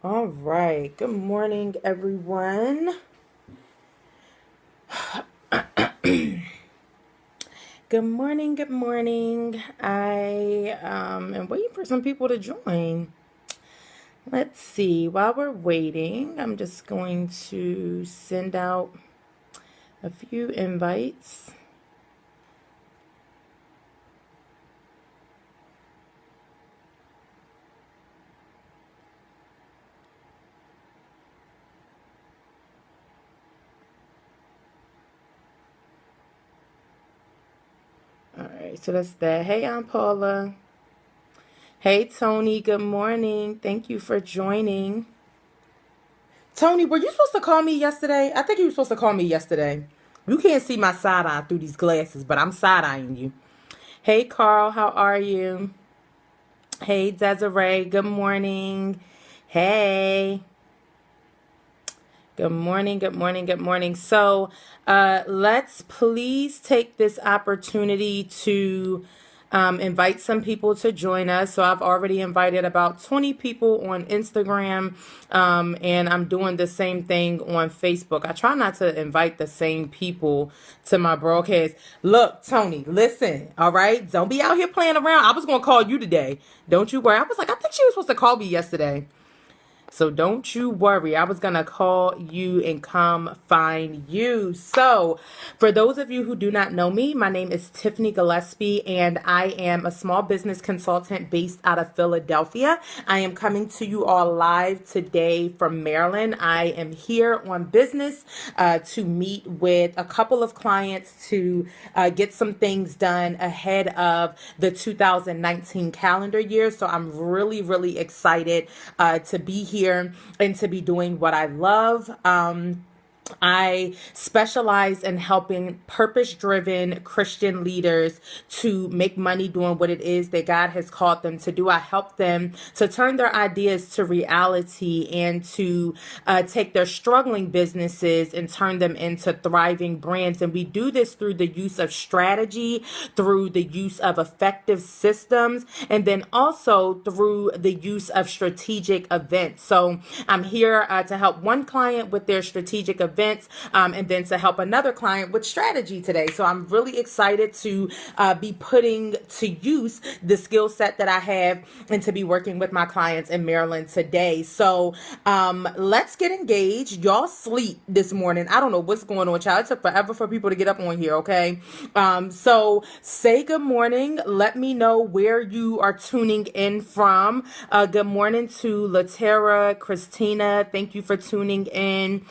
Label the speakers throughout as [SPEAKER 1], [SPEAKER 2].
[SPEAKER 1] All right. Good morning, everyone. Good morning. Good morning. I am waiting for some people to join. Let's see. While we're waiting, I'm just going to send out a few invites. All right. So that's that. Hey, I'm Paula. Hey, Tony. Good morning. Thank you for joining. Tony, were you supposed to call me yesterday? I think you were supposed to call me yesterday. You can't see my side eye through these glasses, but I'm side eyeing you. Hey, Carl, how are you? Hey, Desiree, good morning. Hey, good morning, good morning, good morning. So, let's please take this opportunity to invite some people to join us. So, I've already invited about 20 people on Instagram, and I'm doing the same thing on Facebook. I try not to invite the same people to my broadcast. Look, Tony, listen, all right? Don't be out here playing around. I was going to call you today. Don't you worry. I was like, I think she was supposed to call me yesterday. So don't you worry. I was going to call you and come find you. So for those of you who do not know me, my name is Tiffany Gillespie, and I am a small business consultant based out of Philadelphia. I am coming to you all live today from Maryland. I am here on business to meet with a couple of clients to get some things done ahead of the 2019 calendar year. So I'm really, really excited to be here and to be doing what I love. I specialize in helping purpose driven Christian leaders to make money doing what it is that God has called them to do. I help them to turn their ideas to reality and to take their struggling businesses and turn them into thriving brands. And we do this through the use of strategy, through the use of effective systems, and then also through the use of strategic events. So I'm here to help one client with their strategic events, and then to help another client with strategy today. So I'm really excited to be putting to use the skill set that I have and to be working with my clients in Maryland today. So let's get engaged. Y'all sleep this morning. I don't know what's going on, child. It took forever for people to get up on here, okay? So say good morning. Let me know where you are tuning in from. Good morning to Latera, Christina. Thank you for tuning in.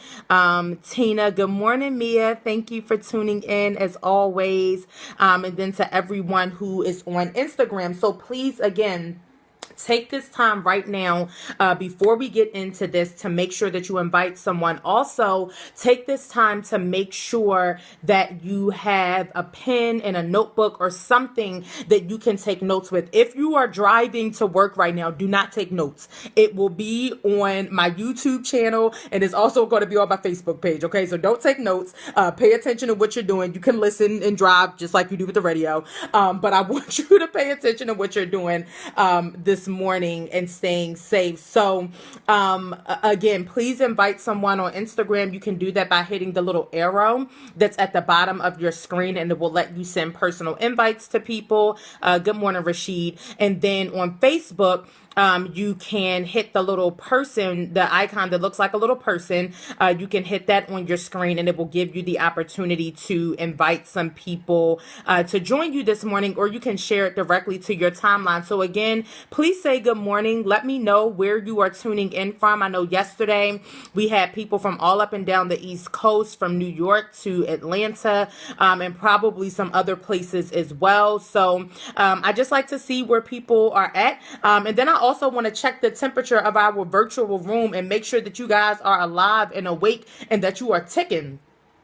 [SPEAKER 1] Tina, good morning, Mia. Thank you for tuning in as always. And then to everyone who is on Instagram. So please, again, take this time right now before we get into this to make sure that you invite someone. Also, take this time to make sure that you have a pen and a notebook or something that you can take notes with. If you are driving to work right now, do not take notes. It will be on my YouTube channel and it's also going to be on my Facebook page. Okay, so don't take notes. Pay attention to what you're doing. You can listen and drive just like you do with the radio. But I want you to pay attention to what you're doing this morning and staying safe. So again, please invite someone on Instagram. You can do that by hitting the little arrow that's at the bottom of your screen, and it will let you send personal invites to people. Good morning, Rashid. And then on Facebook, you can hit the little person, the icon that looks like a little person. You can hit that on your screen and it will give you the opportunity to invite some people to join you this morning, or you can share it directly to your timeline. So again, please say good morning. Let me know where you are tuning in from. I know yesterday we had people from all up and down the East Coast, from New York to Atlanta, and probably some other places as well. So I just like to see where people are at. And then I also want to check the temperature of our virtual room and make sure that you guys are alive and awake and that you are ticking.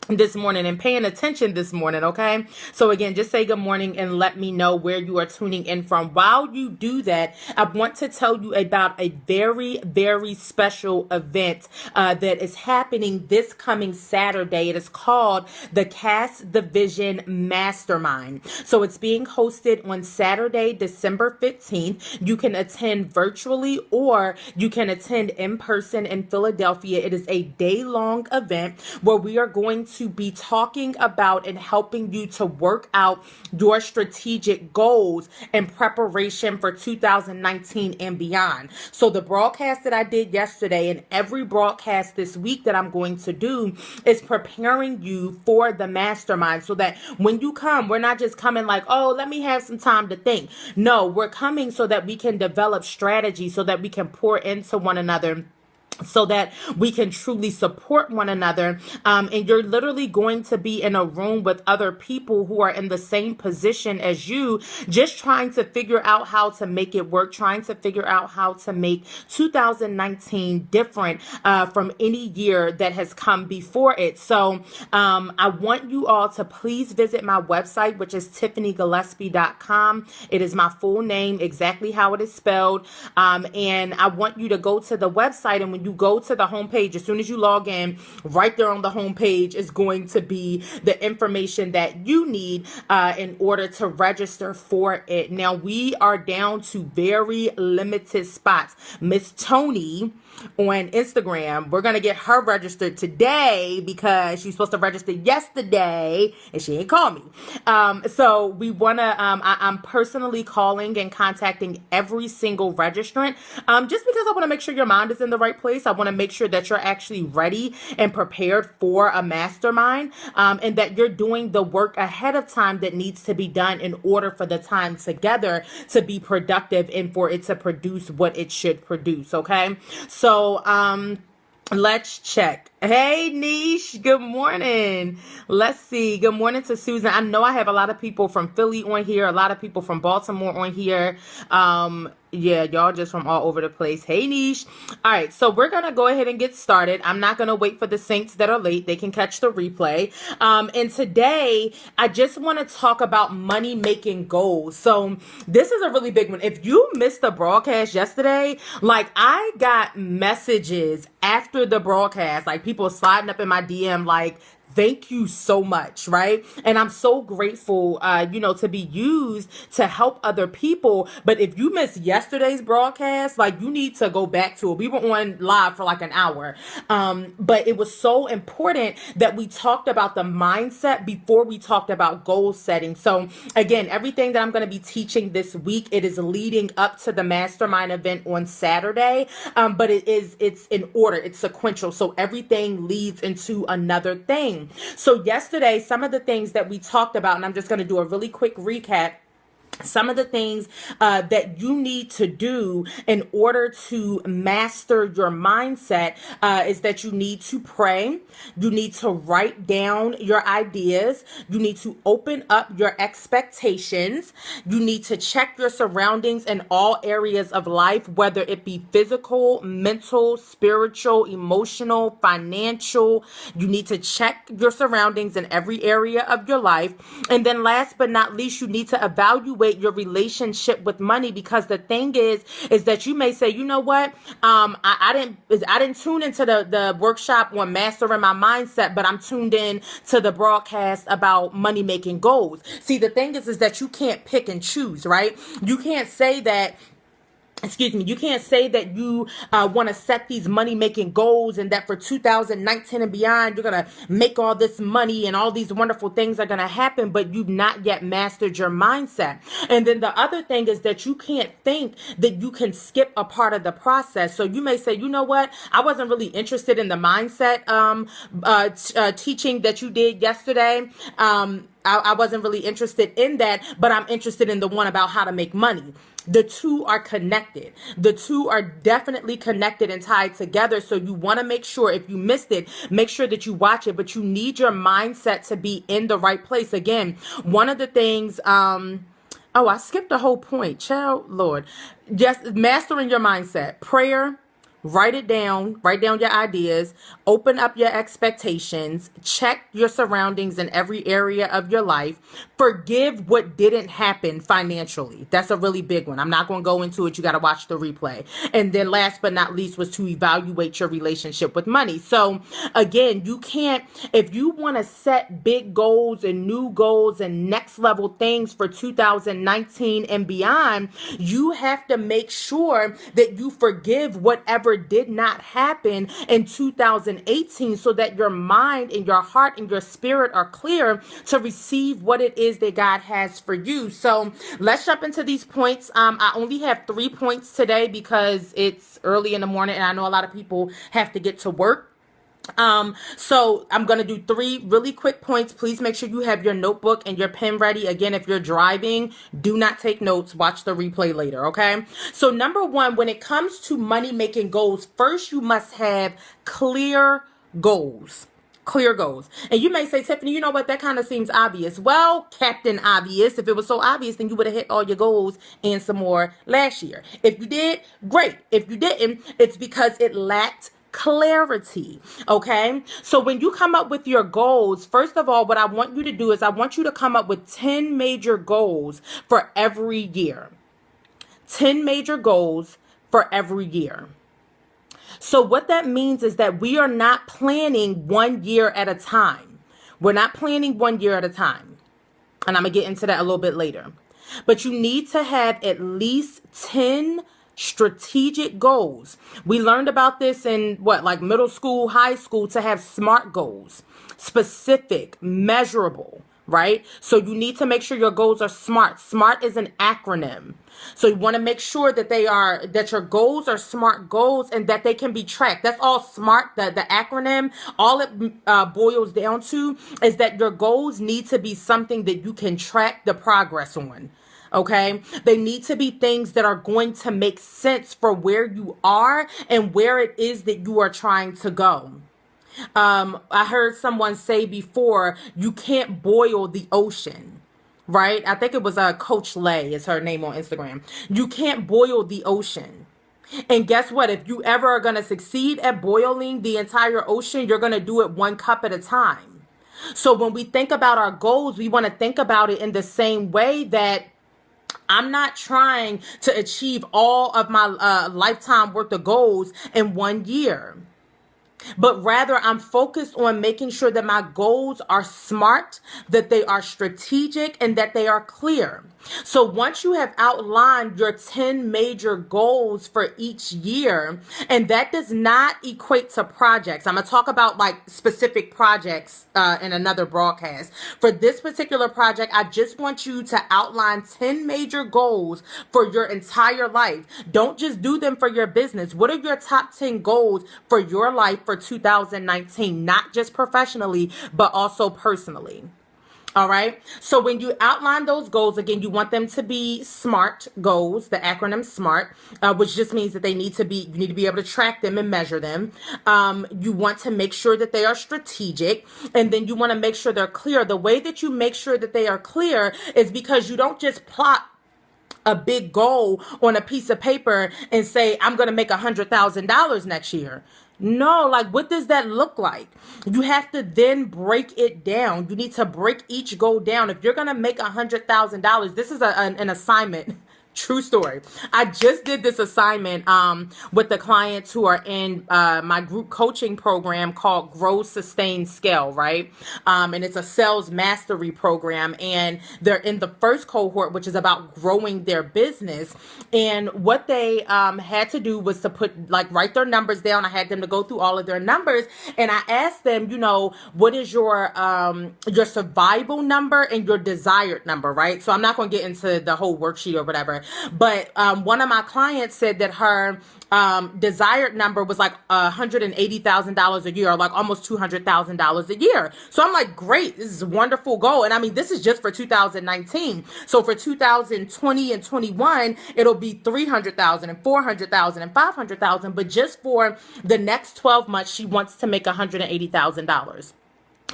[SPEAKER 1] this morning and paying attention this morning. Okay. So again, just say good morning and let me know where you are tuning in from. While you do that, I want to tell you about a very, very special event that is happening this coming Saturday. It is called the Cast the Vision Mastermind. So it's being hosted on Saturday, December 15th. You can attend virtually or you can attend in person in Philadelphia. It is a day-long event where we are going to be talking about and helping you to work out your strategic goals in preparation for 2019 and beyond. So the broadcast that I did yesterday and every broadcast this week that I'm going to do is preparing you for the mastermind so that when you come, we're not just coming like, oh, let me have some time to think. No, we're coming so that we can develop strategy, so that we can pour into one another, so that we can truly support one another. And you're literally going to be in a room with other people who are in the same position as you, just trying to figure out how to make it work, trying to figure out how to make 2019 different from any year that has come before it. So I want you all to please visit my website, which is TiffanyGillespie.com. It is my full name, exactly how it is spelled. And I want you to go to the website, and when you go to the homepage, as soon as you log in, right there on the homepage is going to be the information that you need in order to register for it. Now, we are down to very limited spots. Miss Tony on Instagram, we're going to get her registered today because she's supposed to register yesterday and she ain't called me. So we want to, I'm personally calling and contacting every single registrant just because I want to make sure your mind is in the right place. I want to make sure that you're actually ready and prepared for a mastermind, and that you're doing the work ahead of time that needs to be done in order for the time together to be productive and for it to produce what it should produce. Okay. So, let's check. Hey, Niche. Good morning. Let's see. Good morning to Susan. I know I have a lot of people from Philly on here, a lot of people from Baltimore on here. Yeah, y'all just from all over the place. Hey, Niche. All right, so we're going to go ahead and get started. I'm not going to wait for the saints that are late. They can catch the replay. And today, I just want to talk about money-making goals. So this is a really big one. If you missed the broadcast yesterday, like I got messages after the broadcast, like people sliding up in my DM, like, thank you so much, right? And I'm so grateful, to be used to help other people. But if you missed yesterday's broadcast, like you need to go back to it. We were on live for like an hour. But it was so important that we talked about the mindset before we talked about goal setting. So again, everything that I'm going to be teaching this week, it is leading up to the mastermind event on Saturday. But it's in order, it's sequential. So everything leads into another thing. So yesterday, some of the things that we talked about, and I'm just going to do a really quick recap. Some of the things that you need to do in order to master your mindset is that you need to pray. You need to write down your ideas. You need to open up your expectations. You need to check your surroundings in all areas of life, whether it be physical, mental, spiritual, emotional, financial. You need to check your surroundings in every area of your life. And then last but not least, you need to evaluate your relationship with money, because the thing is that you may say, you know what, I didn't tune into the workshop on mastering my mindset, but I'm tuned in to the broadcast about money making goals. See, the thing is that you can't pick and choose, right? You can't say that you can't say that you want to set these money-making goals and that for 2019 and beyond, you're going to make all this money and all these wonderful things are going to happen, but you've not yet mastered your mindset. And then the other thing is that you can't think that you can skip a part of the process. So you may say, you know what, I wasn't really interested in the mindset teaching that you did yesterday. I wasn't really interested in that, but I'm interested in the one about how to make money. The two are connected. The two are definitely connected and tied together. So you want to make sure, if you missed it, make sure that you watch it, but you need your mindset to be in the right place. Again, one of the things, I skipped the whole point. Child, Lord, just mastering your mindset, prayer, write down your ideas, open up your expectations, check your surroundings in every area of your life, forgive what didn't happen financially. That's a really big one. I'm not going to go into it. You got to watch the replay. And then last but not least was to evaluate your relationship with money. So again, you can't, if you want to set big goals and new goals and next level things for 2019 and beyond, you have to make sure that you forgive whatever did not happen in 2018 so that your mind and your heart and your spirit are clear to receive what it is that God has for you. So let's jump into these points. I only have 3 points today because it's early in the morning and I know a lot of people have to get to work. So I'm going to do 3 really quick points. Please make sure you have your notebook and your pen ready. Again, if you're driving, do not take notes. Watch the replay later. Okay. So number 1, when it comes to money making goals, first you must have clear goals. Clear goals. And you may say, Tiffany, you know what? That kind of seems obvious. Well, Captain Obvious, if it was so obvious, then you would have hit all your goals and some more last year. If you did, great. If you didn't, it's because it lacked clarity. Okay. So when you come up with your goals, first of all, what I want you to do is I want you to come up with 10 major goals for every year. 10 major goals for every year. So what that means is that we are not planning 1 year at a time. We're not planning 1 year at a time. And I'm going to get into that a little bit later. But you need to have at least 10 strategic goals. We learned about this in like middle school, high school, to have SMART goals, specific, measurable, right? So you need to make sure your goals are SMART. SMART is an acronym. So you want to make sure that that your goals are SMART goals and that they can be tracked. That's all SMART, the acronym. All it boils down to is that your goals need to be something that you can track the progress on. Okay, they need to be things that are going to make sense for where you are and where it is that you are trying to go. I heard someone say before, you can't boil the ocean, right? I think it was Coach Lay is her name on Instagram. You can't boil the ocean. And guess what? If you ever are going to succeed at boiling the entire ocean, you're going to do it 1 cup at a time. So when we think about our goals, we want to think about it in the same way that I'm not trying to achieve all of my lifetime worth of goals in 1 year. But rather, I'm focused on making sure that my goals are SMART, that they are strategic, and that they are clear. So once you have outlined your 10 major goals for each year, and that does not equate to projects. I'm going to talk about like specific projects in another broadcast. For this particular project, I just want you to outline 10 major goals for your entire life. Don't just do them for your business. What are your top 10 goals for your life for 2019? Not just professionally, but also personally. All right. So when you outline those goals, again, you want them to be SMART goals, the acronym SMART, which just means that you need to be able to track them and measure them. You want to make sure that they are strategic, and then you want to make sure they're clear. The way that you make sure that they are clear is because you don't just plot a big goal on a piece of paper and say, I'm going to make $100,000 next year. No, like what does that look like? You have to then break it down. You need to break each goal down. If you're going to make $100,000, this is an assignment. True story. I just did this assignment with the clients who are in my group coaching program called Grow, Sustain, Scale, right? And it's a sales mastery program. And they're in the first cohort, which is about growing their business. And what they had to do was to write their numbers down. I had them to go through all of their numbers. And I asked them, what is your survival number and your desired number, right? So I'm not going to get into the whole worksheet or whatever. But one of my clients said that her desired number was like $180,000 a year, or like almost $200,000 a year. So I'm like, great, this is a wonderful goal. And I mean, this is just for 2019. So for 2020 and 21, it'll be 300,000 and 400,000 and 500,000. But just for the next 12 months, she wants to make $180,000.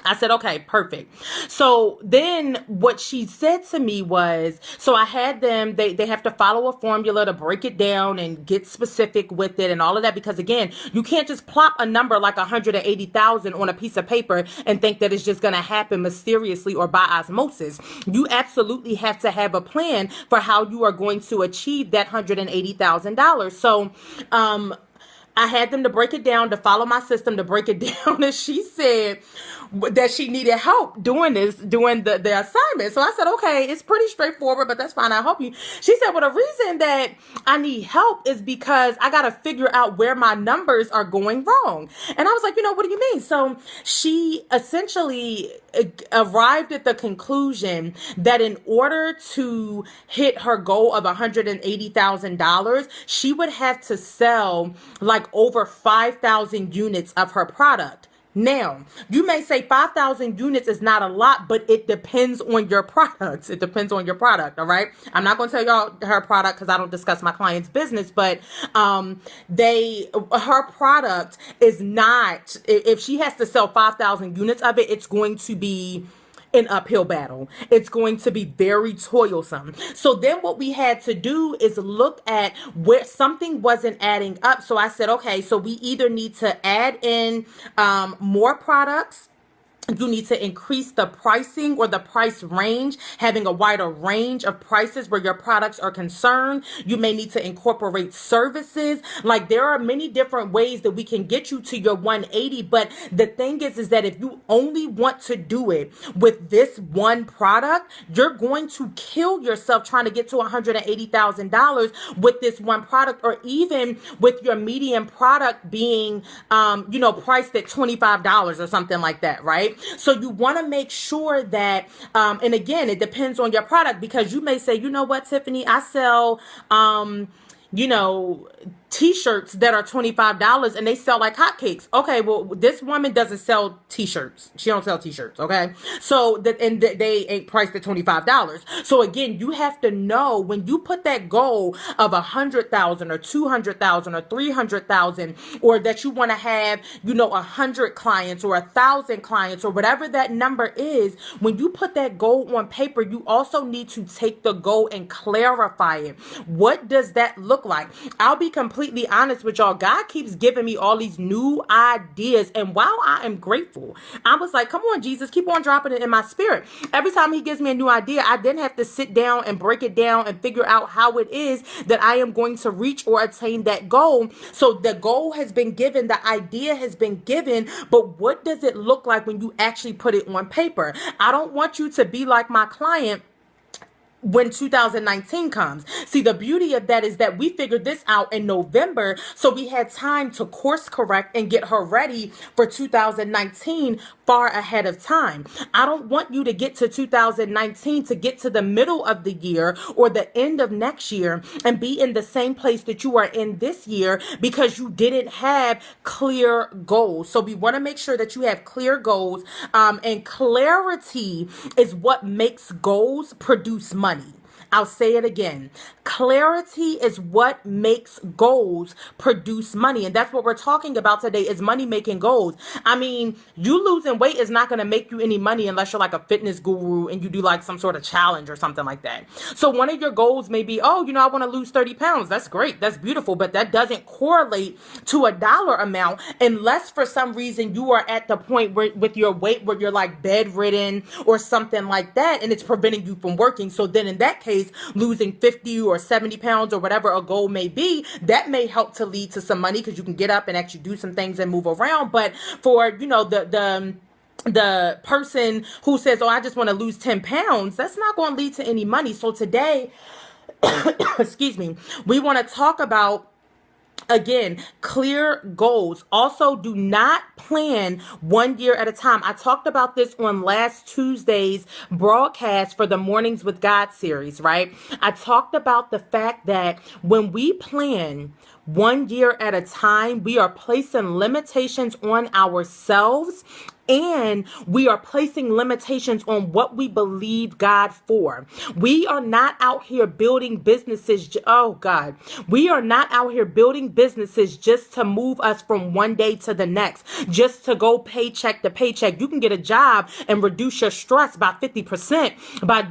[SPEAKER 1] I said, okay, perfect. So then what she said to me was, so I had them, they have to follow a formula to break it down and get specific with it and all of that. Because again, you can't just plop a number like 180,000 on a piece of paper and think that it's just going to happen mysteriously or by osmosis. You absolutely have to have a plan for how you are going to achieve that $180,000. So, I had them to break it down, to follow my system, to break it down. And she said that she needed help doing the assignment. So I said, okay, it's pretty straightforward, but that's fine. I'll help you. She said, well, the reason that I need help is because I got to figure out where my numbers are going wrong. And I was like, what do you mean? So she essentially arrived at the conclusion that in order to hit her goal of $180,000, she would have to sell like over 5,000 units of her product. Now, you may say 5,000 units is not a lot, but it depends on your products. It depends on your product, all right? I'm not going to tell y'all her product because I don't discuss my client's business, but her product is not, if she has to sell 5,000 units of it, it's going to be an uphill battle. It's going to be very toilsome. So then what we had to do is look at where something wasn't adding up. So I said, okay, so we either need to add in more products. You need to increase the pricing or the price range, having a wider range of prices where your products are concerned. You may need to incorporate services. Like there are many different ways that we can get you to your 180. But the thing is that if you only want to do it with this one product, you're going to kill yourself trying to get to $180,000 with this one product, or even with your medium product being, priced at $25 or something like that, right? So you want to make sure that, and again, it depends on your product, because you may say, you know what, Tiffany, I sell, t-shirts that are $25 and they sell like hotcakes. Okay, well, this woman doesn't sell t-shirts. She don't sell t-shirts, okay? So they ain't priced at $25. So again, you have to know when you put that goal of 100,000 or 200,000 or 300,000, or that you want to have, 100 clients or 1,000 clients or whatever that number is, when you put that goal on paper, you also need to take the goal and clarify it. What does that look like? I'll be completely honest with y'all. God keeps giving me all these new ideas, and while I am grateful, I was like, come on, Jesus, keep on dropping it in my spirit. Every time he gives me a new idea, I then have to sit down and break it down and figure out how it is that I am going to reach or attain that goal. So the goal has been given, the idea has been given, but what does it look like when you actually put it on paper? I don't want you to be like my client when 2019 comes. See, the beauty of that is that we figured this out in November, so we had time to course correct and get her ready for 2019 far ahead of time. I don't want you to get to 2019, to get to the middle of the year or the end of next year and be in the same place that you are in this year because you didn't have clear goals. So we want to make sure that you have clear goals, and clarity is what makes goals produce money. I'll say it again. Clarity is what makes goals produce money. And that's what we're talking about today, is money making goals. I mean, you losing weight is not going to make you any money unless you're like a fitness guru and you do like some sort of challenge or something like that. So one of your goals may be, I want to lose 30 pounds. That's great. That's beautiful. But that doesn't correlate to a dollar amount unless for some reason you are at the point where with your weight where you're like bedridden or something like that, and it's preventing you from working. So then in that case, losing 50 or 70 pounds or whatever a goal may be, that may help to lead to some money because you can get up and actually do some things and move around. But for, the person who says, I just want to lose 10 pounds, that's not going to lead to any money. So today, excuse me, we want to talk about, again, clear goals. Also, do not plan 1 year at a time. I talked about this on last Tuesday's broadcast for the Mornings with God series, right? I talked about the fact that when we plan one year at a time. We are placing limitations on ourselves, and we are placing limitations on what we believe God for. We are not out here building businesses. Oh God, we are not out here building businesses just to move us from one day to the next, just to go paycheck to paycheck. You can get a job and reduce your stress by 50% by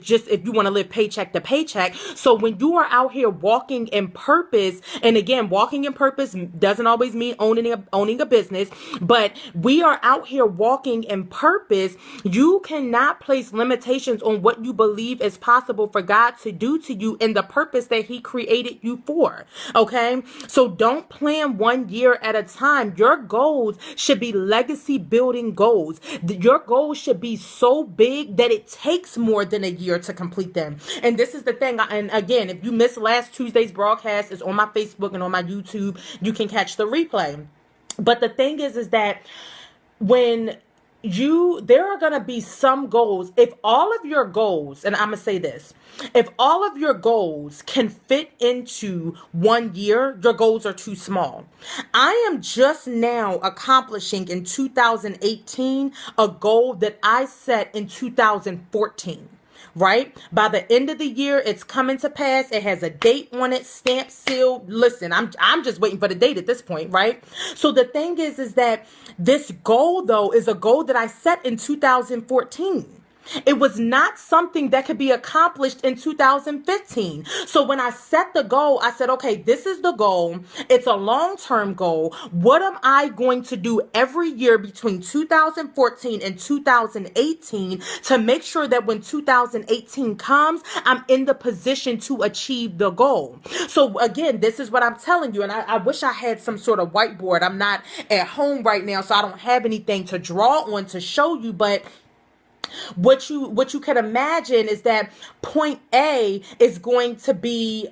[SPEAKER 1] just if you want to live paycheck to paycheck. So when you are out here walking in purpose, and again, walking in purpose doesn't always mean owning a business, but we are out here walking in purpose. You cannot place limitations on what you believe is possible for God to do to you in the purpose that He created you for. Okay, so don't plan 1 year at a time. Your goals should be legacy building goals. Your goals should be so big that it takes more than a year to complete them. And this is the thing. And again, if you missed last Tuesday's broadcast, it's on my Facebook and on my YouTube. You can catch the replay. But the thing is that when there are going to be some goals, if all of your goals, and I'm going to say this, if all of your goals can fit into 1 year, your goals are too small. I am just now accomplishing in 2018 a goal that I set in 2014. Right? By the end of the year, it's coming to pass. It has a date on it, stamped, sealed. Listen, I'm just waiting for the date at this point, right? So the thing is that this goal, though, is a goal that I set in 2014. It was not something that could be accomplished in 2015. So when I set the goal, I said, okay, this is the goal. It's a long-term goal. What am I going to do every year between 2014 and 2018 to make sure that when 2018 comes, I'm in the position to achieve the goal? So again, this is what I'm telling you. And I wish I had some sort of whiteboard. I'm not at home right now, so I don't have anything to draw on to show you, but what you can imagine is that point A is going to be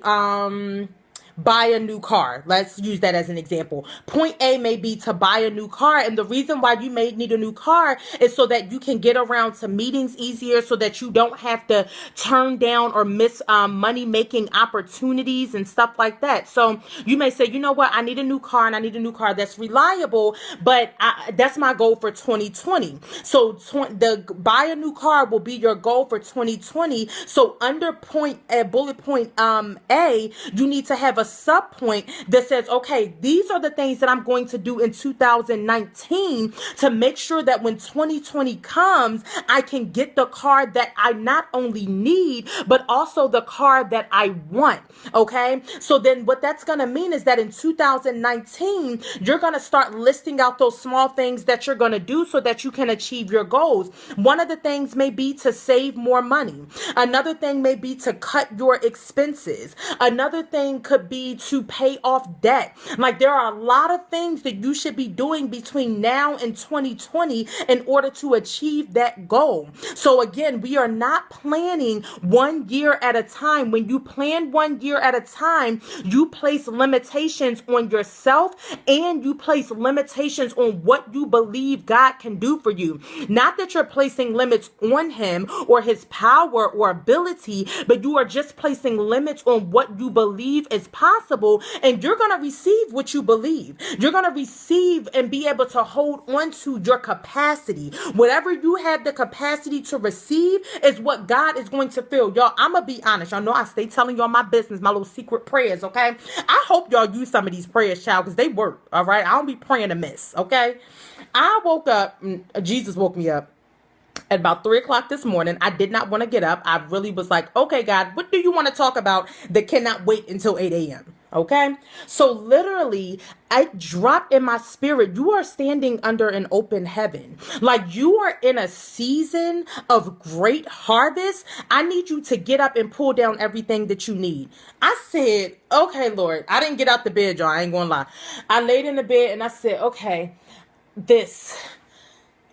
[SPEAKER 1] buy a new car. Let's use that as an example. Point A may be to buy a new car. And the reason why you may need a new car is so that you can get around to meetings easier, so that you don't have to turn down or miss money making opportunities and stuff like that. So you may say, you know what? I need a new car, and I need a new car that's reliable, but that's my goal for 2020. So the buy a new car will be your goal for 2020. So under bullet point A, you need to have a sub point that says, okay, these are the things that I'm going to do in 2019 to make sure that when 2020 comes, I can get the car that I not only need, but also the car that I want. Okay. So then what that's going to mean is that in 2019, you're going to start listing out those small things that you're going to do so that you can achieve your goals. One of the things may be to save more money. Another thing may be to cut your expenses. Another thing could be to pay off debt. Like, there are a lot of things that you should be doing between now and 2020 in order to achieve that goal. So again, we are not planning 1 year at a time. When you plan 1 year at a time, you place limitations on yourself, and you place limitations on what you believe God can do for you. Not that you're placing limits on Him or His power or ability, but you are just placing limits on what you believe is possible, and you're going to receive what you believe. You're going to receive and be able to hold on to your capacity. Whatever you have the capacity to receive is what God is going to fill. Y'all, I'm going to be honest. Y'all know I stay telling y'all my business, my little secret prayers, okay? I hope y'all use some of these prayers, child, because they work, all right? I don't be praying amiss, okay? I woke up, Jesus woke me up at about 3 o'clock this morning. I did not want to get up. I really was like, okay, God, what do you want to talk about that cannot wait until 8 a.m.? Okay. So literally, I dropped in my spirit, you are standing under an open heaven. Like, you are in a season of great harvest. I need you to get up and pull down everything that you need. I said, okay, Lord. I didn't get out the bed, y'all. I ain't gonna lie. I laid in the bed and I said, okay, this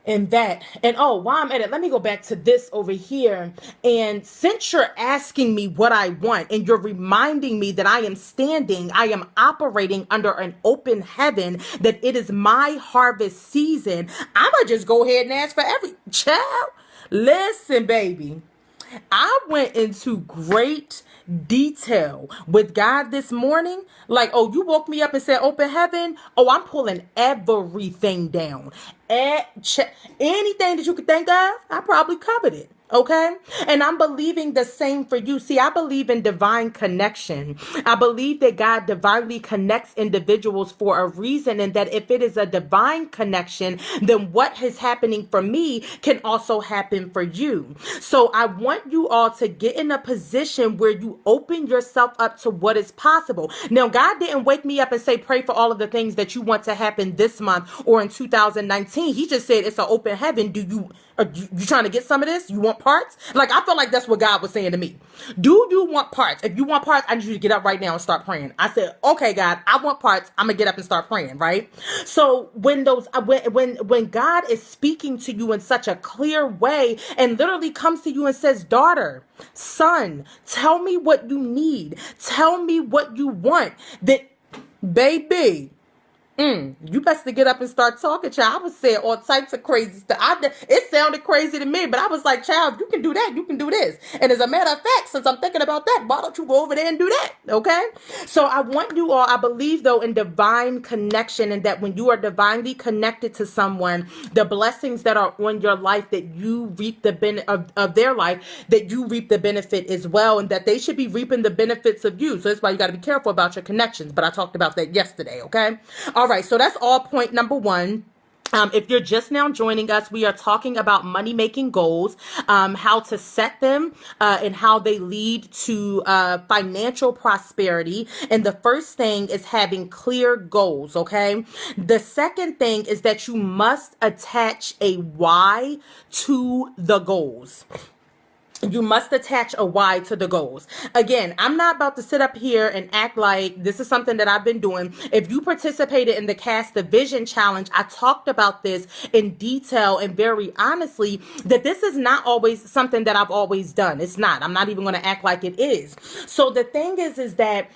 [SPEAKER 1] and that. And oh, while I'm at it, let me go back to this over here. And since you're asking me what I want, and you're reminding me that I am operating under an open heaven, that it is my harvest season, I'm going to just go ahead and ask for every child. Listen, baby. I went into great detail with God this morning. Like, oh, you woke me up and said open heaven. Oh, I'm pulling everything down. Anything that you could think of, I probably covered it. Okay. And I'm believing the same for you. See, I believe in divine connection. I believe that God divinely connects individuals for a reason, and that if it is a divine connection, then what is happening for me can also happen for you. So I want you all to get in a position where you open yourself up to what is possible. Now, God didn't wake me up and say, pray for all of the things that you want to happen this month or in 2019. He just said, it's an open heaven. Are you trying to get some of this? You want parts? Like, I feel like that's what God was saying to me. Do you want parts? If you want parts, I need you to get up right now and start praying. I said, okay, God, I want parts. I'm gonna get up and start praying, right? So when God is speaking to you in such a clear way and literally comes to you and says, daughter, son, tell me what you need. Tell me what you want. That, baby, you best to get up and start talking, child. I was saying all types of crazy stuff. It sounded crazy to me, but I was like, child, you can do that. You can do this. And as a matter of fact, since I'm thinking about that, why don't you go over there and do that? Okay. So I want you all, I believe though in divine connection, and that when you are divinely connected to someone, the blessings that are on your life, that you reap the benefit of their life, that you reap the benefit as well, and that they should be reaping the benefits of you. So that's why you got to be careful about your connections. But I talked about that yesterday. Okay. All right, so that's all point number one. If you're just now joining us, we are talking about money-making goals, how to set them, and how they lead to financial prosperity. And the first thing is having clear goals, okay? The second thing is that you must attach a why to the goals. You must attach a why to the goals. Again, I'm not about to sit up here and act like this is something that I've been doing. If you participated in the Cast the Vision Challenge, I talked about this in detail and very honestly, that this is not always something that I've always done. It's not. I'm not even going to act like it is. So the thing is that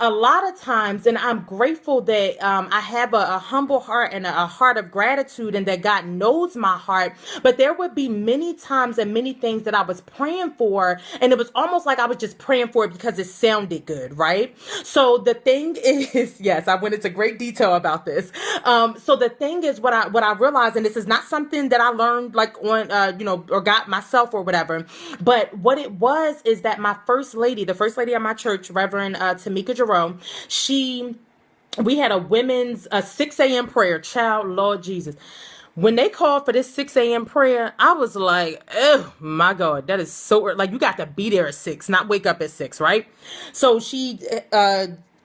[SPEAKER 1] a lot of times, and I'm grateful that I have a humble heart and a heart of gratitude, and that God knows my heart. But there would be many times and many things that I was praying for, and it was almost like I was just praying for it because it sounded good, right? So the thing is, yes, I went into great detail about this. So the thing is, what I realized, and this is not something that I learned like on, or got myself or whatever, but what it was is that the first lady of my church, Reverend Tamika Jerome, we had a women's 6 a.m. prayer. Child, Lord Jesus. When they called for this 6 a.m. prayer, I was like, oh my God, that is so, like, you got to be there at 6, not wake up at 6, right? So she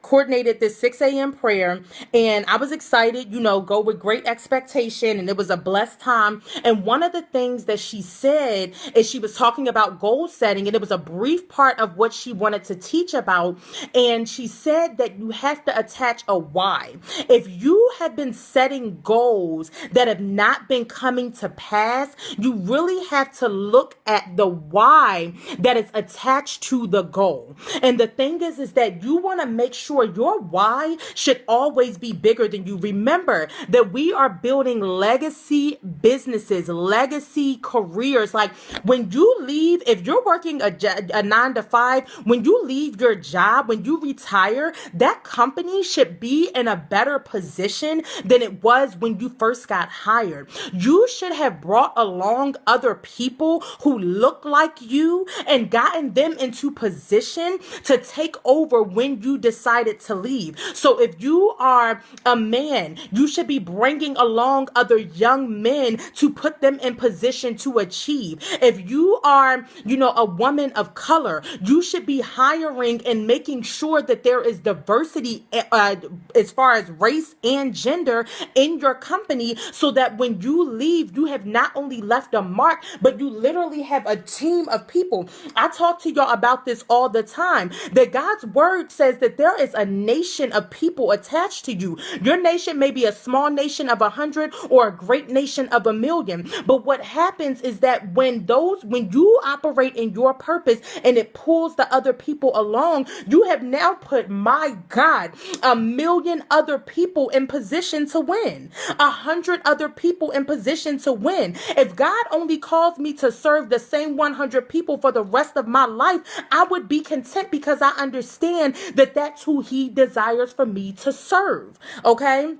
[SPEAKER 1] coordinated this 6 a.m. prayer, and I was excited, go with great expectation, and it was a blessed time. And one of the things that she said is she was talking about goal setting, and it was a brief part of what she wanted to teach about. And she said that you have to attach a why. If you have been setting goals that have not been coming to pass, you really have to look at the why that is attached to the goal. And the thing is that you want to make sure your why should always be bigger than you. Remember that we are building legacy businesses, legacy careers. Like, when you leave, if you're working a 9 to 5, when you leave your job, when you retire, that company should be in a better position than it was when you first got hired. You should have brought along other people who look like you and gotten them into position to take over when you decided to leave. So if you are a man, you should be bringing along other young men to put them in position to achieve. If you are, a woman of color, you should be hiring and making sure that there is diversity as far as race and gender in your company, so that when you leave, you have not only left a mark, but you literally have a team of people. I talk to y'all about this all the time, that God's word says that there is is a nation of people attached to you. Your nation may be a small nation of 100 or a great nation of 1,000,000. But what happens is that when you operate in your purpose and it pulls the other people along, you have now put, my God, 1,000,000 other people in position to win, 100 other people in position to win. If God only calls me to serve the same 100 people for the rest of my life, I would be content because I understand that that's who he desires for me to serve. Okay?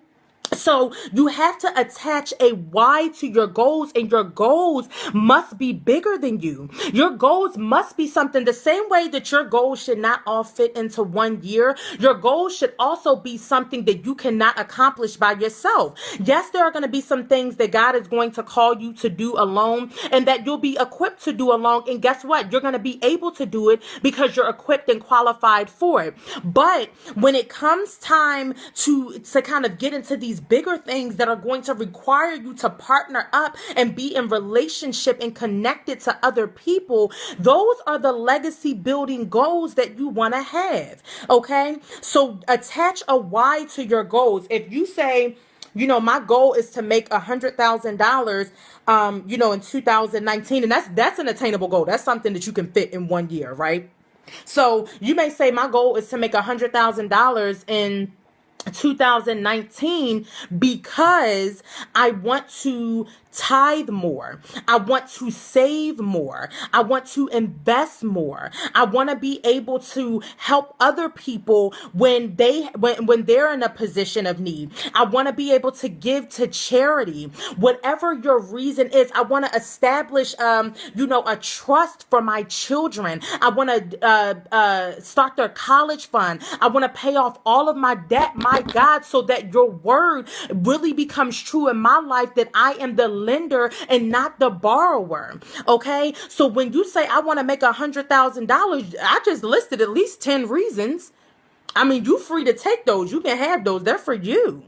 [SPEAKER 1] So you have to attach a why to your goals, and your goals must be bigger than you. Your goals must be something the same way that your goals should not all fit into 1 year. Your goals should also be something that you cannot accomplish by yourself. Yes, there are going to be some things that God is going to call you to do alone and that you'll be equipped to do alone. And guess what? You're going to be able to do it because you're equipped and qualified for it. But when it comes time to kind of get into these bigger things that are going to require you to partner up and be in relationship and connected to other people, those are the legacy building goals that you want to have. Okay, so attach a why to your goals. If you say, my goal is to make $100,000, in 2019, and that's an attainable goal. That's something that you can fit in 1 year, right? So you may say my goal is to make $100,000 in 2019 because I want to tithe more. I want to save more. I want to invest more. I want to be able to help other people when they're in a position of need. I want to be able to give to charity. Whatever your reason is, I want to establish a trust for my children. I want to start their college fund. I want to pay off all of my debt, my God, so that your word really becomes true in my life, that I am the lender and not the borrower. Okay, so when you say I want to make $100,000, I just listed at least 10 reasons. I mean, you're free to take those. You can have those. They're for you,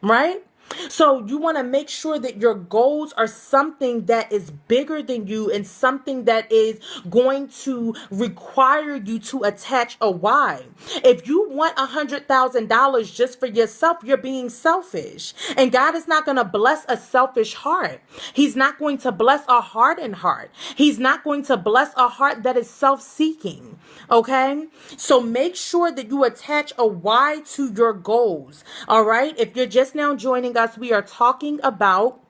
[SPEAKER 1] right? So you want to make sure that your goals are something that is bigger than you and something that is going to require you to attach a why. If you want $100,000 just for yourself, you're being selfish. And God is not going to bless a selfish heart. He's not going to bless a hardened heart. He's not going to bless a heart that is self-seeking. Okay? So make sure that you attach a why to your goals. All right? If you're just now joining us, we are talking about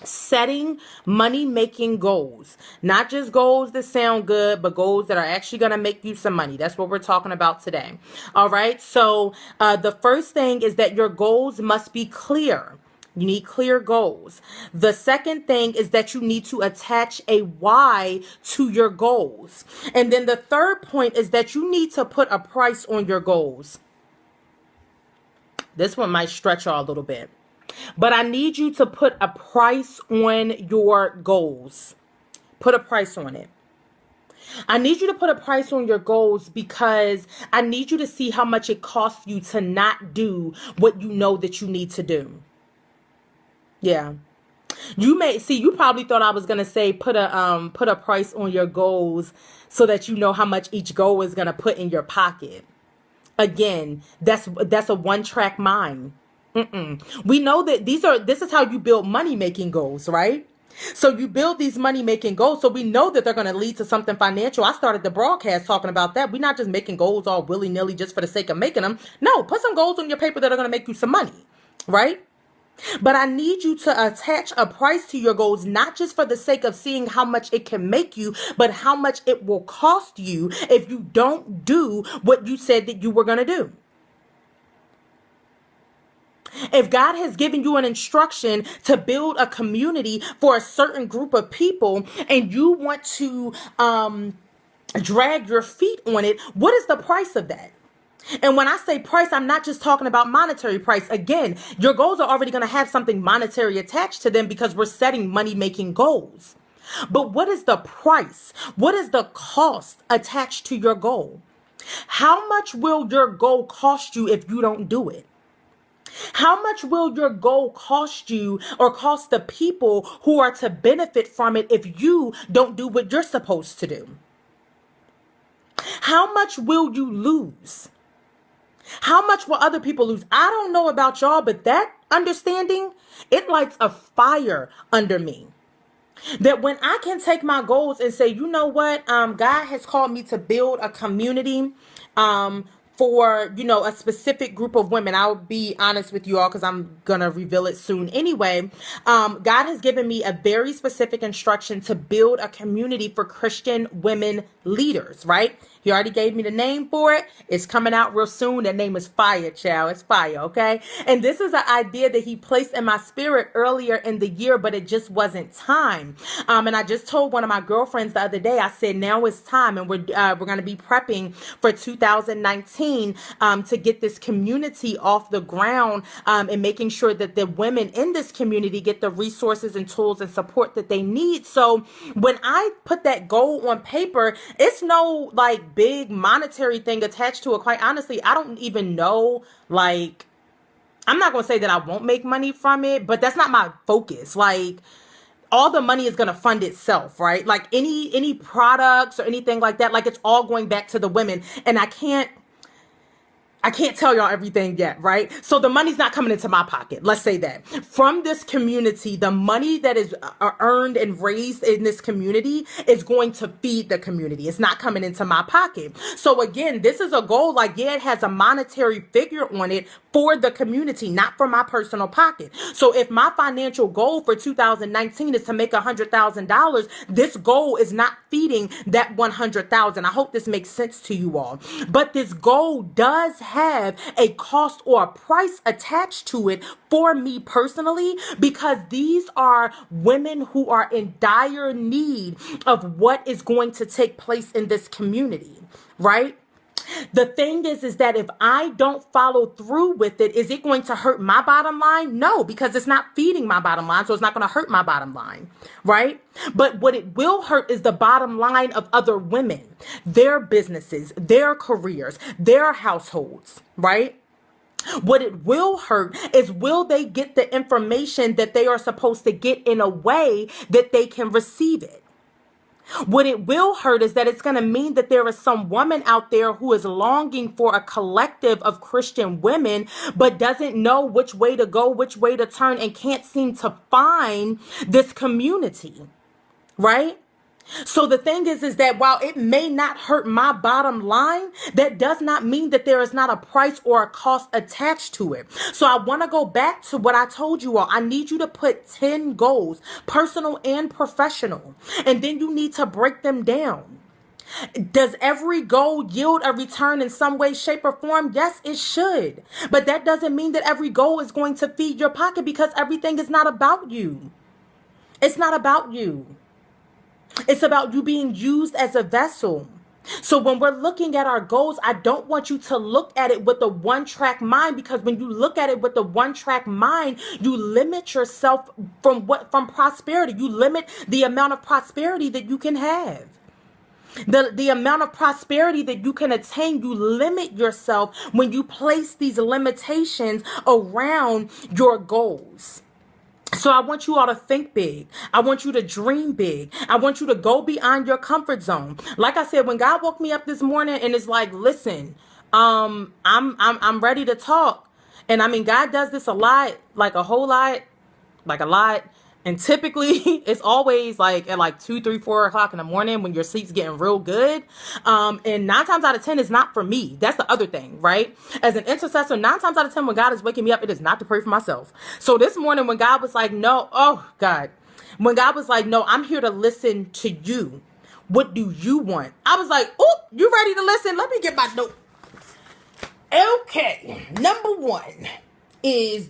[SPEAKER 1] setting money-making goals. Not just goals that sound good, but goals that are actually going to make you some money. That's what we're talking about today. All right. So the first thing is that your goals must be clear. You need clear goals. The second thing is that you need to attach a why to your goals. And then the third point is that you need to put a price on your goals. This one might stretch y'all a little bit. But I need you to put a price on your goals. Put a price on it. I need you to put a price on your goals because I need you to see how much it costs you to not do what you know that you need to do. Yeah. You probably thought I was going to say put a price on your goals so that you know how much each goal is going to put in your pocket. Again, that's a one-track mind. We know that this is how you build money-making goals, right? So you build these money-making goals. So we know that they're going to lead to something financial. I started the broadcast talking about that. We're not just making goals all willy-nilly just for the sake of making them. No, put some goals on your paper that are going to make you some money, right? But I need you to attach a price to your goals, not just for the sake of seeing how much it can make you, but how much it will cost you if you don't do what you said that you were going to do. If God has given you an instruction to build a community for a certain group of people and you want to drag your feet on it, what is the price of that? And when I say price, I'm not just talking about monetary price. Again, your goals are already going to have something monetary attached to them because we're setting money-making goals. But what is the price? What is the cost attached to your goal? How much will your goal cost you if you don't do it? How much will your goal cost you or cost the people who are to benefit from it if you don't do what you're supposed to do? How much will you lose? How much will other people lose? I don't know about y'all, but that understanding, it lights a fire under me. That when I can take my goals and say, you know what, God has called me to build a community, for, a specific group of women. I'll be honest with you all because I'm going to reveal it soon anyway. God has given me a very specific instruction to build a community for Christian women leaders, right? He already gave me the name for it. It's coming out real soon. That name is Fire, child. It's Fire, okay? And this is an idea that he placed in my spirit earlier in the year, but it just wasn't time. And I just told one of my girlfriends the other day, I said, now it's time. And we're going to be prepping for 2019 to get this community off the ground, and making sure that the women in this community get the resources and tools and support that they need. So when I put that goal on paper, it's no like big monetary thing attached to it. Quite honestly, I don't even know, like, I'm not going to say that I won't make money from it, but that's not my focus. Like, all the money is going to fund itself, right? Like any products or anything like that, like it's all going back to the women. And I can't tell y'all everything yet, right? So the money's not coming into my pocket. Let's say that. From this community, the money that is earned and raised in this community is going to feed the community. It's not coming into my pocket. So again, this is a goal, like, yeah, it has a monetary figure on it for the community, not for my personal pocket. So if my financial goal for 2019 is to make $100,000, this goal is not feeding that 100,000. I hope this makes sense to you all. But this goal does have a cost or a price attached to it for me personally, because these are women who are in dire need of what is going to take place in this community, right? The thing is that if I don't follow through with it, is it going to hurt my bottom line? No, because it's not feeding my bottom line. So it's not going to hurt my bottom line, right? But what it will hurt is the bottom line of other women, their businesses, their careers, their households, right? What it will hurt is, will they get the information that they are supposed to get in a way that they can receive it? What it will hurt is that it's going to mean that there is some woman out there who is longing for a collective of Christian women, but doesn't know which way to go, which way to turn, and can't seem to find this community, right? So the thing is that while it may not hurt my bottom line, that does not mean that there is not a price or a cost attached to it. So I want to go back to what I told you all. I need you to put 10 goals, personal and professional, and then you need to break them down. Does every goal yield a return in some way, shape, or form? Yes, it should. But that doesn't mean that every goal is going to feed your pocket, because everything is not about you. It's not about you. It's about you being used as a vessel. So when we're looking at our goals, I don't want you to look at it with a one-track mind, because when you look at it with the one-track mind, you limit yourself from prosperity. You limit the amount of prosperity that you can have. The amount of prosperity that you can attain, you limit yourself when you place these limitations around your goals. So I want you all to think big. I want you to dream big. I want you to go beyond your comfort zone. Like I said, when God woke me up this morning and it's like, listen, I'm ready to talk. And I mean, God does this a lot, like a whole lot, like a lot. And typically it's always like at like 2, 3, 4 o'clock in the morning when your sleep's getting real good. And 9 times out of 10 is not for me. That's the other thing, right? As an intercessor, 9 times out of 10 when God is waking me up, it is not to pray for myself. So this morning when God was like, no, oh God, when God was like, no, I'm here to listen to you. What do you want? I was like, oh, you ready to listen? Let me get my note. Okay, number 1 is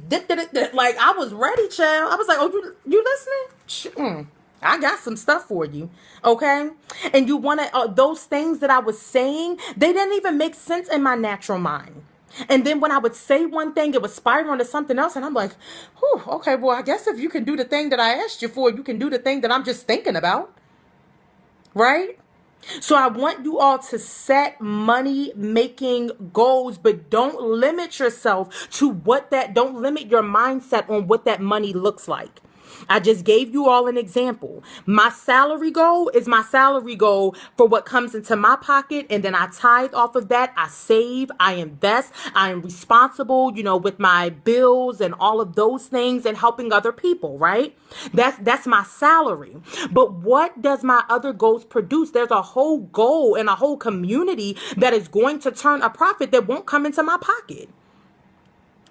[SPEAKER 1] like, I was ready, child. I was like, oh, you listening? I got some stuff for you, okay? And you want to, those things that I was saying, they didn't even make sense in my natural mind. And then when I would say one thing, it would spiral into something else. And I'm like, whew, okay, well, I guess if you can do the thing that I asked you for, you can do the thing that I'm just thinking about, right? So I want you all to set money making goals, but don't limit yourself to don't limit your mindset on what that money looks like. I just gave you all an example. My salary goal is my salary goal for what comes into my pocket. And then I tithe off of that. I save, I invest, I am responsible, with my bills and all of those things and helping other people, right? That's my salary. But what does my other goals produce? There's a whole goal and a whole community that is going to turn a profit that won't come into my pocket.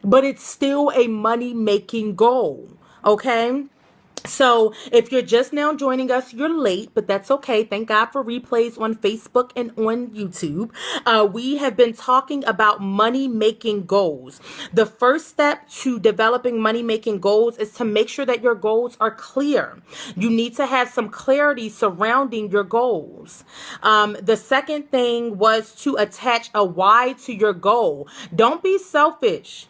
[SPEAKER 1] But it's still a money-making goal, okay? So if you're just now joining us, you're late, but that's okay. Thank God for replays on Facebook and on YouTube. We have been talking about money-making goals. The first step to developing money-making goals is to make sure that your goals are clear. You need to have some clarity surrounding your goals. The second thing was to attach a why to your goal. Don't be selfish.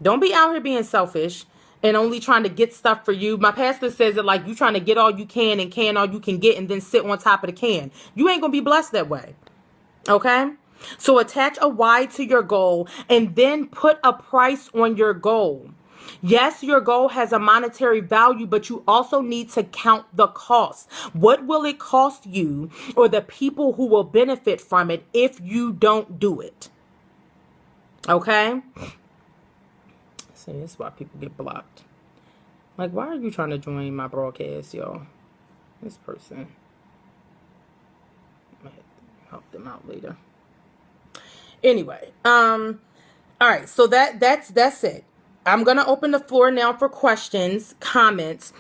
[SPEAKER 1] Don't be out here being selfish and only trying to get stuff for you. My pastor says it like you trying to get all you can and can all you can get and then sit on top of the can. You ain't going to be blessed that way. Okay? So attach a why to your goal and then put a price on your goal. Yes, your goal has a monetary value, but you also need to count the cost. What will it cost you or the people who will benefit from it if you don't do it? Okay? See, this is why people get blocked. Like, why are you trying to join my broadcast, y'all? This person. I might help them out later. Anyway, all right, so that's it. I'm gonna open the floor now for questions, comments.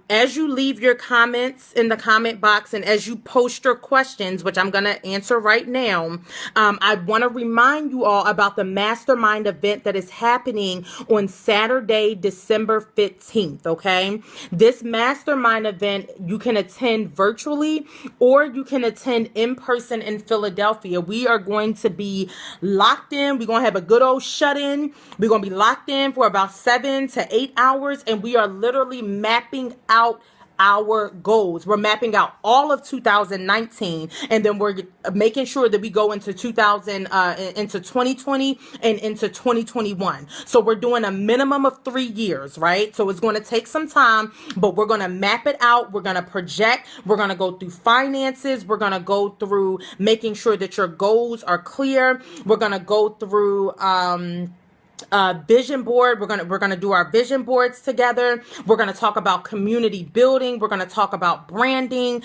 [SPEAKER 1] As you leave your comments in the comment box and as you post your questions, which I'm going to answer right now, I want to remind you all about the mastermind event that is happening on Saturday, December 15th. Okay. This mastermind event, you can attend virtually or you can attend in person in Philadelphia. We are going to be locked in. We're going to have a good old shut in. We're going to be locked in for about 7 to 8 hours. And we are literally mapping out our goals. We're mapping out all of 2019, and then we're making sure that we go into 2020 and into 2021. So we're doing a minimum of 3 years, right? So it's going to take some time, but we're going to map it out. We're going to project. We're going to go through finances. We're going to go through making sure that your goals are clear. We're going to go through, vision board. We're gonna do our vision boards together. We're gonna talk about community building. We're gonna talk about branding.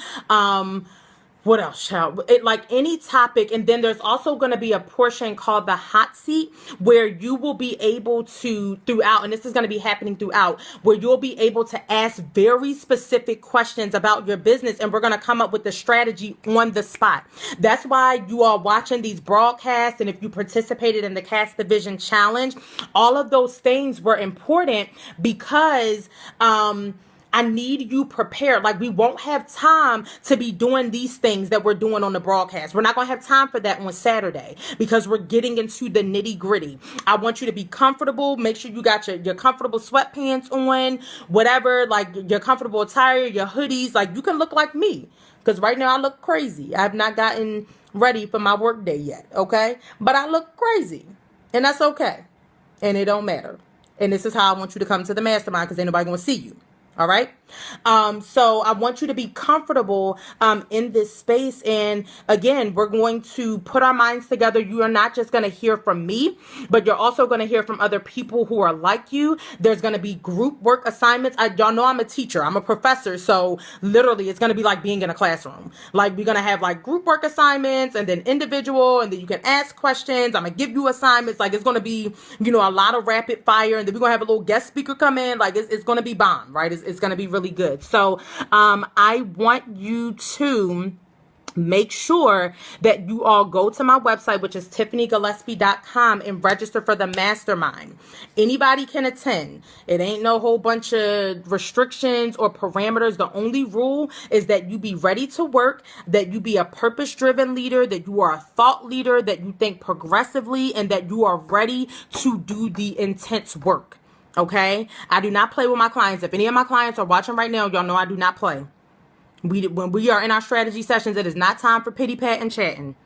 [SPEAKER 1] What else, child? Like any topic. And then there's also going to be a portion called the hot seat where you will be able to throughout, and this is going to be happening throughout, where you'll be able to ask very specific questions about your business. And we're going to come up with the strategy on the spot. That's why you are watching these broadcasts. And if you participated in the Cast the Vision Challenge, all of those things were important because, I need you prepared. Like, we won't have time to be doing these things that we're doing on the broadcast. We're not going to have time for that on Saturday because we're getting into the nitty gritty. I want you to be comfortable. Make sure you got your comfortable sweatpants on, whatever, like your comfortable attire, your hoodies. Like, you can look like me because right now I look crazy. I've not gotten ready for my work day yet. Okay. But I look crazy and that's okay. And it don't matter. And this is how I want you to come to the mastermind because ain't nobody going to see you. All right. So I want you to be comfortable in this space. And again, we're going to put our minds together. You are not just going to hear from me, but you're also going to hear from other people who are like you. There's going to be group work assignments. Y'all know I'm a teacher. I'm a professor. So literally it's going to be like being in a classroom. Like, we're going to have like group work assignments and then individual, and then you can ask questions. I'm going to give you assignments. Like, it's going to be, a lot of rapid fire. And then we're going to have a little guest speaker come in. Like, it's going to be bomb, right? It's going to be really good. So I want you to make sure that you all go to my website, which is TiffanyGillespie.com, and register for the mastermind. Anybody can attend. It ain't no whole bunch of restrictions or parameters. The only rule is that you be ready to work, that you be a purpose-driven leader, that you are a thought leader, that you think progressively, and that you are ready to do the intense work. Okay, I do not play with my clients. If any of my clients are watching right now, y'all know I do not play. When we are in our strategy sessions, it is not time for pity pat and chatting.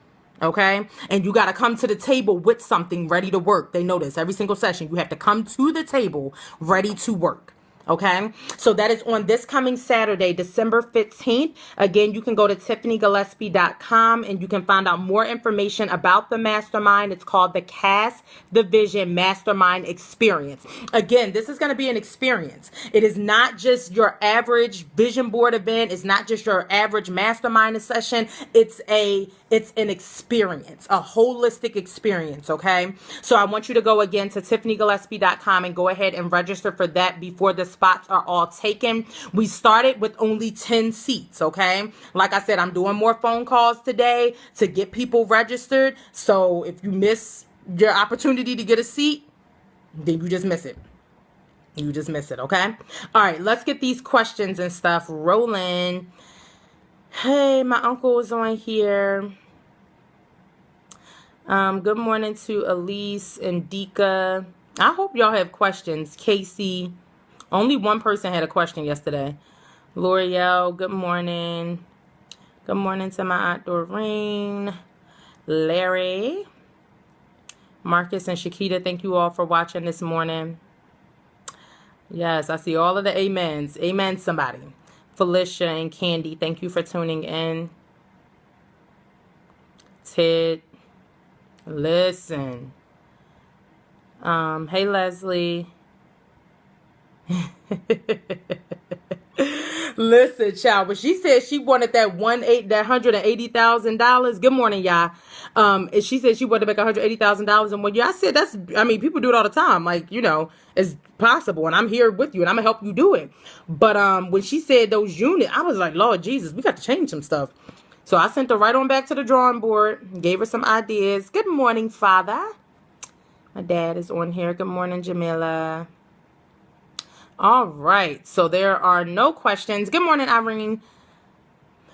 [SPEAKER 1] Okay, and you got to come to the table with something ready to work. They know this every single session. You have to come to the table ready to work. Okay, so that is on this coming Saturday, December 15th. Again, you can go to TiffanyGillespie.com and you can find out more information about the mastermind. It's called the Cast the Vision Mastermind Experience. Again, this is going to be an experience. It is not just your average vision board event. It's not just your average mastermind session. It's an experience, a holistic experience. Okay, so I want you to go again to TiffanyGillespie.com and go ahead and register for that before the spots are all taken. We started with only 10 seats, okay? Like I said, I'm doing more phone calls today to get people registered. So if you miss your opportunity to get a seat, then you just miss it. You just miss it, okay? All right, let's get these questions and stuff rolling. Hey, my uncle is on here. Good morning to Elise and Dika. I hope y'all have questions. Casey. Only one person had a question yesterday. L'Oreal, good morning. Good morning to my aunt Doreen. Larry. Marcus and Shakita, thank you all for watching this morning. Yes, I see all of the amens. Amen, somebody. Felicia and Candy, thank you for tuning in. Ted, listen. Hey, Leslie. Listen, child, when she said she wanted that $180,000. Good morning, y'all. And she said she wanted to make $180,000 in 1 year. I said people do it all the time. Like, it's possible, and I'm here with you, and I'm gonna help you do it. But when she said those units, I was like, Lord Jesus, we got to change some stuff. So I sent her right on back to the drawing board, gave her some ideas. Good morning, Father. My dad is on here. Good morning, Jamila. All right, so there are no questions. Good morning, Irene.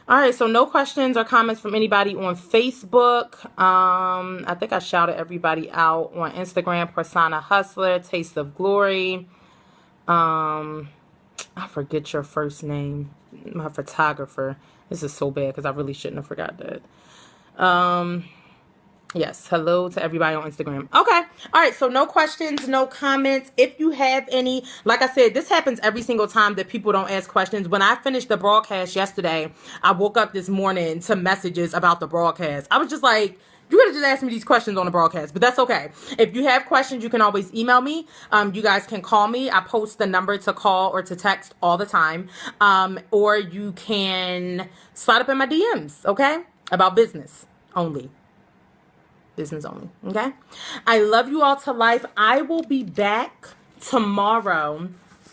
[SPEAKER 1] All right, so no questions or comments from anybody on Facebook. I think I shouted everybody out on Instagram. Persona Hustler, Taste of Glory. I forget your first name. My photographer. This is so bad because I really shouldn't have forgot that. Yes, hello to everybody on Instagram. Okay. All right, so no questions, no comments. If you have any, like I said, this happens every single time that people don't ask questions. When I finished the broadcast yesterday, I woke up this morning to messages about the broadcast. I was just like, you could have just asked me these questions on the broadcast, but that's okay. If you have questions, you can always email me. You guys can call me. I post the number to call or to text all the time. Or you can slide up in my DMs, okay? About business only. Business only, okay? I love you all to life. I will be back tomorrow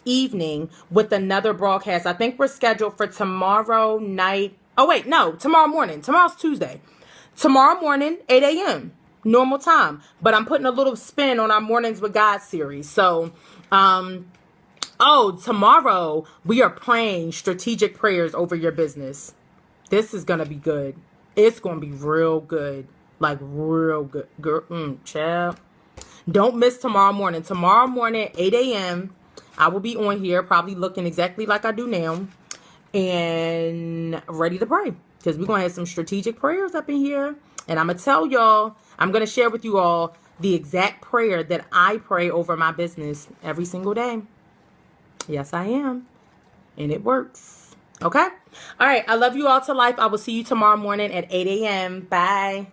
[SPEAKER 1] evening with another broadcast. I think we're scheduled for tomorrow night. Oh, wait, no, tomorrow morning. Tomorrow's Tuesday. Tomorrow morning, 8 a.m., normal time. But I'm putting a little spin on our Mornings with God series. So, tomorrow we are praying strategic prayers over your business. This is going to be good. It's going to be real good. Like real good. Girl, child. Don't miss tomorrow morning. Tomorrow morning, 8 a.m., I will be on here probably looking exactly like I do now and ready to pray. Because we're going to have some strategic prayers up in here. And I'm going to tell y'all, I'm going to share with you all the exact prayer that I pray over my business every single day. Yes, I am. And it works. Okay? All right. I love you all to life. I will see you tomorrow morning at 8 a.m. Bye.